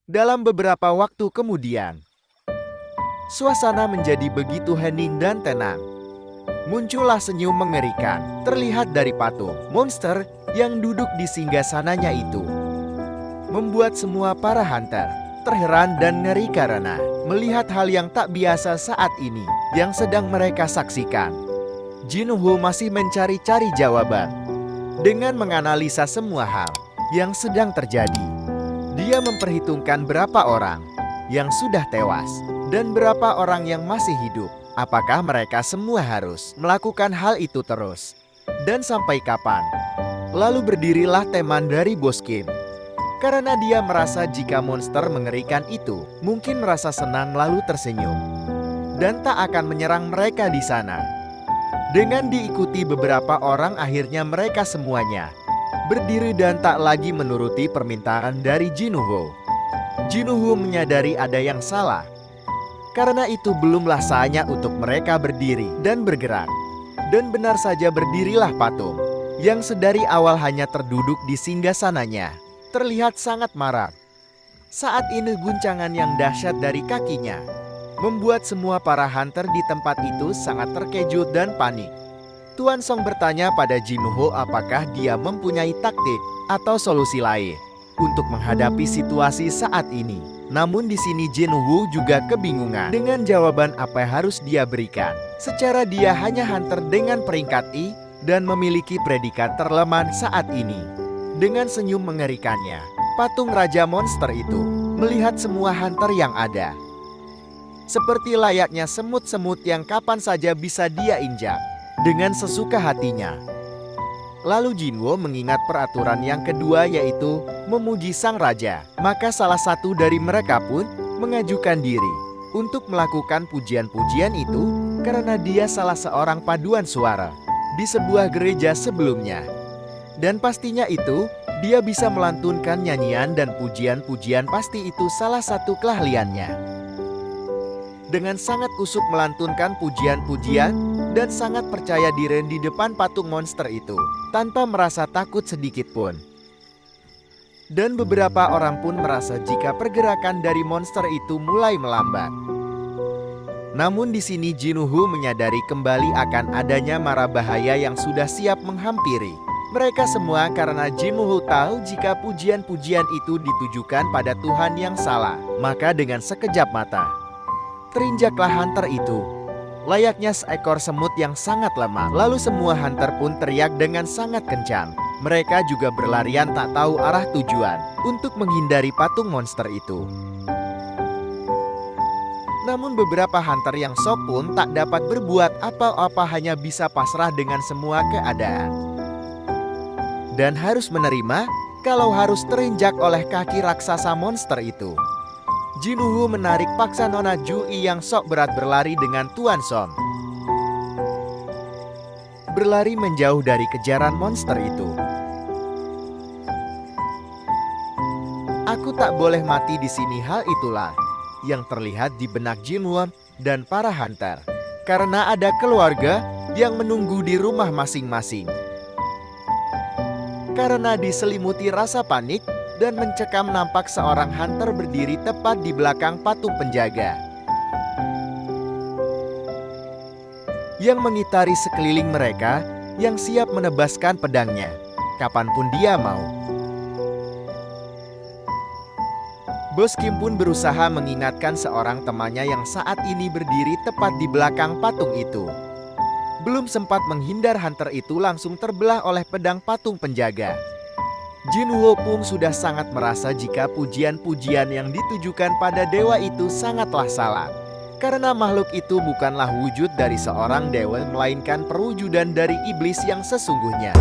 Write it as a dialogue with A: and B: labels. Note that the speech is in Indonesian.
A: Dalam beberapa waktu kemudian, suasana menjadi begitu hening dan tenang. Muncullah senyum mengerikan, terlihat dari patung monster yang duduk di singgasananya itu. Membuat semua para hunter terheran dan ngeri karena melihat hal yang tak biasa saat ini yang sedang mereka saksikan. Jinwoo masih mencari-cari jawaban. Dengan menganalisa semua hal yang sedang terjadi, dia memperhitungkan berapa orang yang sudah tewas dan berapa orang yang masih hidup. Apakah mereka semua harus melakukan hal itu terus? Dan sampai kapan? Lalu berdirilah teman dari Bos Kim. Karena dia merasa jika monster mengerikan itu mungkin merasa senang lalu tersenyum. Dan tak akan menyerang mereka di sana. Dengan diikuti beberapa orang akhirnya mereka semuanya berdiri dan tak lagi menuruti permintaan dari Jinwoo. Jinwoo menyadari ada yang salah. Karena itu belumlah saatnya untuk mereka berdiri dan bergerak. Dan benar saja berdirilah patung yang sedari awal hanya terduduk di singgasananya. Terlihat sangat marah. Saat ini guncangan yang dahsyat dari kakinya membuat semua para hunter di tempat itu sangat terkejut dan panik. Tuan Song bertanya pada Jinwoo apakah dia mempunyai taktik atau solusi lain untuk menghadapi situasi saat ini. Namun di sini Jinwoo juga kebingungan dengan jawaban apa yang harus dia berikan. Secara dia hanya hunter dengan peringkat I dan memiliki predikat terlemah saat ini. Dengan senyum mengerikannya, patung Raja Monster itu melihat semua hunter yang ada. Seperti layaknya semut-semut yang kapan saja bisa dia injak dengan sesuka hatinya. Lalu Jinwoo mengingat peraturan yang kedua yaitu memuji sang raja. Maka salah satu dari mereka pun mengajukan diri untuk melakukan pujian-pujian itu karena dia salah seorang paduan suara di sebuah gereja sebelumnya. Dan pastinya itu, dia bisa melantunkan nyanyian dan pujian-pujian pasti itu salah satu keahliannya. Dengan sangat kusuk melantunkan pujian-pujian dan sangat percaya diri di depan patung monster itu, tanpa merasa takut sedikit pun. Dan beberapa orang pun merasa jika pergerakan dari monster itu mulai melambat. Namun di sini Jinwoo menyadari kembali akan adanya mara bahaya yang sudah siap menghampiri mereka semua karena Jinwoo tahu jika pujian-pujian itu ditujukan pada Tuhan yang salah. Maka dengan sekejap mata, terinjaklah hunter itu. Layaknya seekor semut yang sangat lemah. Lalu semua hunter pun teriak dengan sangat kencang. Mereka juga berlarian tak tahu arah tujuan untuk menghindari patung monster itu. Namun beberapa hunter yang sok pun tak dapat berbuat apa-apa, hanya bisa pasrah dengan semua keadaan. Dan harus menerima kalau harus terinjak oleh kaki raksasa monster itu. Jinwoo menarik paksa Nona Jui yang sok berat berlari dengan Tuan Song. Berlari menjauh dari kejaran monster itu. Aku tak boleh mati di sini, hal itulah yang terlihat di benak Jinwoo dan para hunter. Karena ada keluarga yang menunggu di rumah masing-masing. Karena diselimuti rasa panik dan mencekam, nampak seorang hunter berdiri tepat di belakang patung penjaga yang mengitari sekeliling mereka, yang siap menebaskan pedangnya kapanpun dia mau. Bos Kim pun berusaha mengingatkan seorang temannya yang saat ini berdiri tepat di belakang patung itu. Belum sempat menghindar, hunter itu langsung terbelah oleh pedang patung penjaga. Jinwoo pun sudah sangat merasa jika pujian-pujian yang ditujukan pada dewa itu sangatlah salah. Karena makhluk itu bukanlah wujud dari seorang dewa, melainkan perwujudan dari iblis yang sesungguhnya.